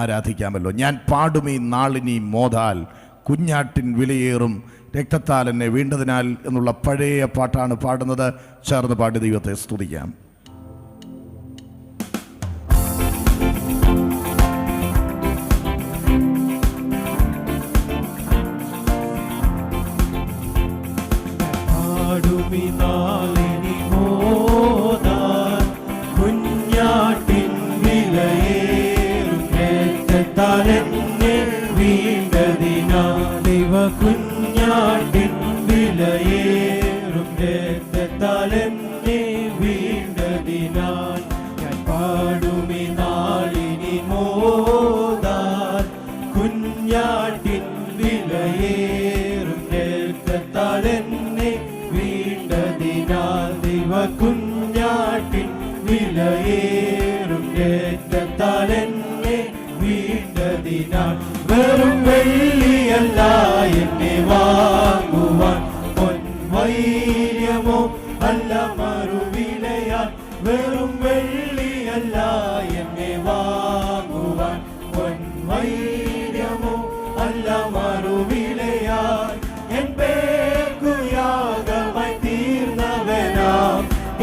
ആരാധിക്കാമല്ലോ. ഞാൻ പാടുമീ നാളിനി മോതാൽ, കുഞ്ഞാട്ടിൻ വിലയേറും രക്തത്താൽ എന്നെ വീണ്ടതിനാൽ എന്നുള്ള പഴയ പാട്ടാണ് പാടുന്നത്. ചേർന്ന് പാടി ദൈവത്തെ സ്തുതിക്കാം. പാടുമീ നാളിനി മോതാൽ, കുഞ്ഞാട്ടിൻ വിലയേറും രക്തത്താൽ എന്നെ വീണ്ടതിനാൽ, ദൈവ കുഞ്ഞാട്ടിൻ വിലയേറും രക്തത്താൽ എന്നെ വീണ്ടതിനാൽ, ഞാൻ പാടുമീ നാളിനി മോതാൽ, കുഞ്ഞാട്ടിൻ വിലയേറും രക്തത്താൽ എന്നെ വീണ്ടതിനാൽ, ദൈവ കുഞ്ഞാട്ടിൻ വിലയേറും രക്തത്താൽ എന്നെ വീണ്ടതിനാൽ, വെറും വെള്ളിയല്ല എന്നെ വാങ്ങുവാൻ പൊൻവൈര്യമോ അല്ല മറുവിലയാൽ, വെറും വെള്ളിയല്ല എന്നെ വാങ്ങുവാൻ പൊൻവൈര്യമോ അല്ല മറുവിലയാൽ, എൻ പേർക്കു യാഗമായി തീർന്നവനാം,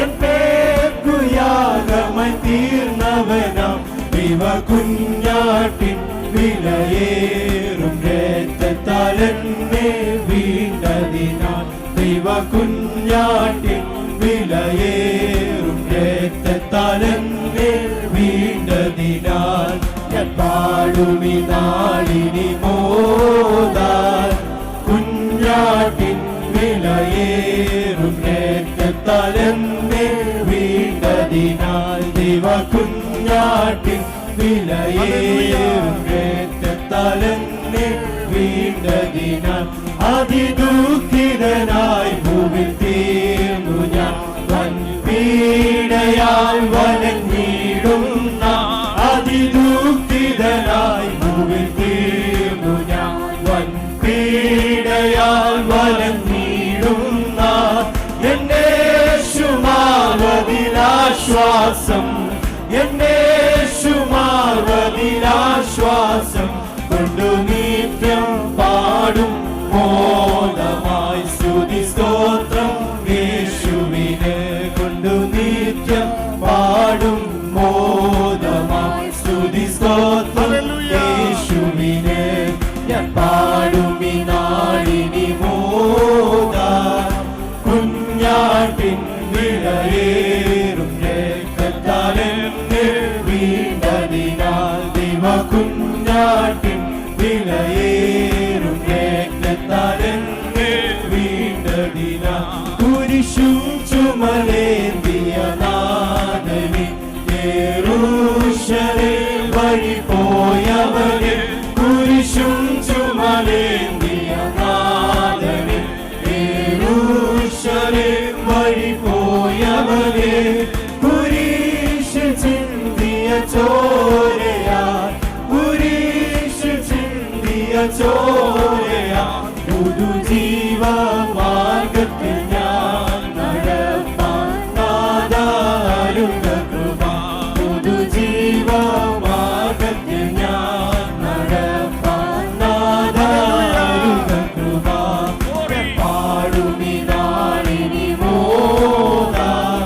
എൻ പേർക്കു യാഗമായി തീർന്നവനാം, ദൈവ കുഞ്ഞാട്ടിൻ വിലയേറും രക്തത്താൽ എന്നെ വീണ്ടതിനാൽ, ദൈവ കുഞ്ഞാട്ടിൻ വിലയേറും രക്തത്താൽ എന്നെ വീണ്ടതിനാൽ, ഞാൻ പാടുമീ നാളിനി മോതാൽ, കുഞ്ഞാട്ടിൻ വിലയേറും രക്തത്താൽ എന്നെ വീണ്ടതിനാൽ, ദൈവ കുഞ്ഞാട്ടിൻ വിലയേറും രക്തത്താൽ എന്നെ വീണ്ടതിനാൽ, അതിദുഃഖിതനായി ഭൂമിൽ തീർന്നു ഞാൻ, വൻപീഡയാൽ വലഞ്ഞിടുന്ന, അതിദുഃഖിതനായി ഭൂമിൽ തീർന്നു ഞാൻ, വൻപീഡയാൽ വലഞ്ഞിടുന്ന, എന്നെ യേശുമാർവതിലാശ്വാസം, എന്നെ യേശുമാർവതിലാശ്വാസം കൊണ്ടു നിത്യം പാടും മോദമായി സ്തുതി സ്തോത്രം യേശുവിനെ, കൊണ്ടു നിത്യം പാടും മോദമായി സ്തുതി സ്തോത്രം യേശുവിനെ, ഞാൻ പാടുമീ നാളിനി മോതാൽ, കുഞ്ഞാട്ടിൻ വിലയേറും രക്തത്താൽ എന്നെ വീണ്ടതിനാൽ, ദൈവ കുഞ്ഞാട്ടിൻ വിലയേറും രക്തത്താൽ എന്നെ വീണ്ടതിനാൽ, കുരിശും ചുമലേന്തിയ നാഥനെ, യെരൂശലേം വഴി പോയവനെ, കുരിശും ചുമലേന്തിയ നാഥനെ, യെരൂശലേം വഴി പോയവനെ, കുരിശ് ചിന്തിയ ചോരയാൽ, കുരിശ് ചിന്തിയ ചോരയാൽ, പുതുജീവ മാർഗത്തിൽ ഞാൻ നടപ്പാൻ നാദാരുക കൃപ, പുതുജീവ മാർഗത്തിൽ ഞാൻ നടപ്പാൻ നാദാരുക കൃപ, പാടുമീ നാളിനി മോതാൽ,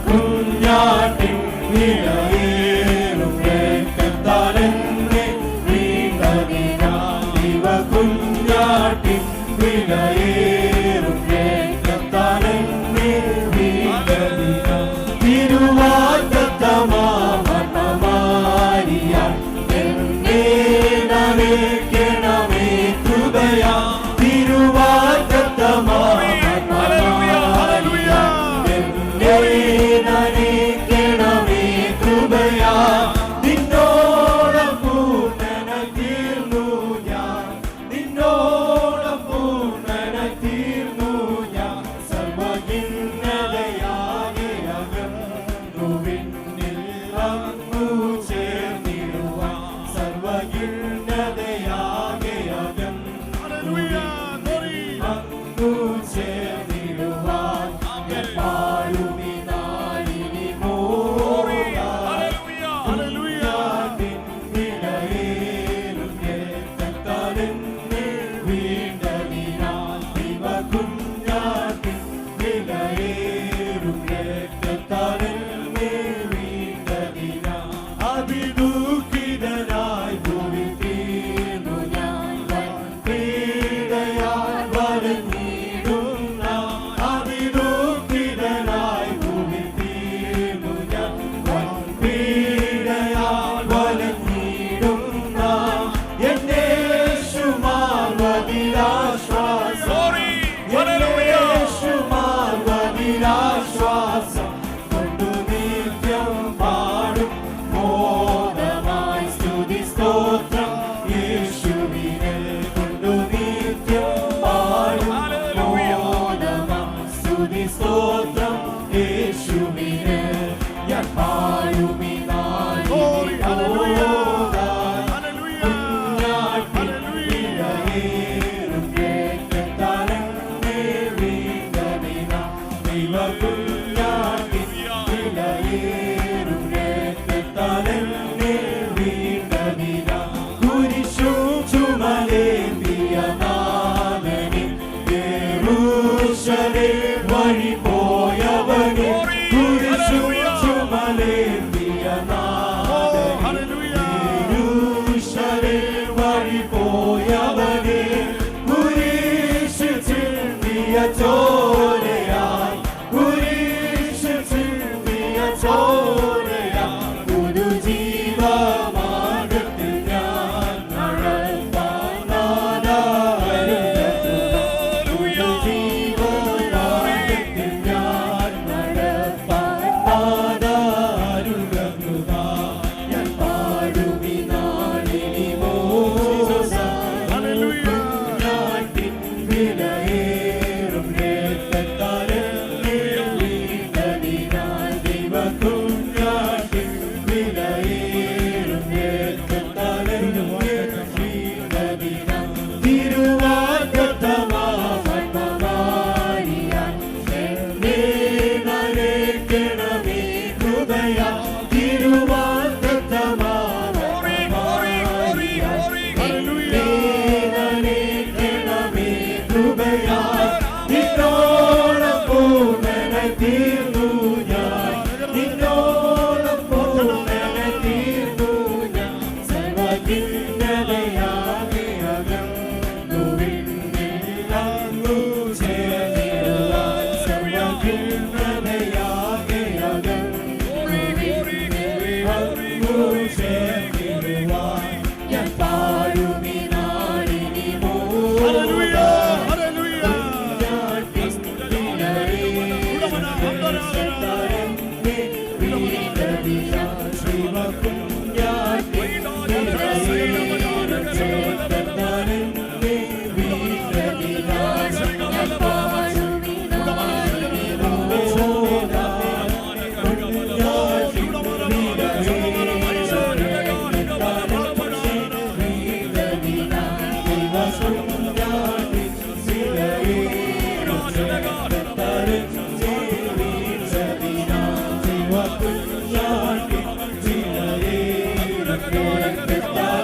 കുഞ്ഞാട്ടിൻ വിലയേറും രക്തത്താൽ എന്നെ വീണ്ടതിനാൽ, ദൈവ കുഞ്ഞാട്ടിൻ വിലയേറും രക്തത്താൽ എന്നെ വീണ്ടതിനാൽ, തിരുവാഗ്ദത്തമാരിയാൽ എന്നെ നനയ്ക്കണമേ കൃപയാ, തിരുവാഗ്ദത്തമാരിയാൽ എന്നെ നനയ്ക്കണമേ കൃപയാ, നിന്നോളം പൂർണ്ണനായി തീർന്നു ഞാൻ, നിന്നോളം പൂർണ്ണനായി തീർന്നു ഞാൻ, സർവ്വഹിന്നതയാകെ അകന്നു വിണ്ണിൽ അങ്ങു ചേർന്നിടുവാൻ, സർവ്വഹിന്നതയാ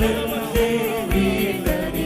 എന്റെ വീട്ടടി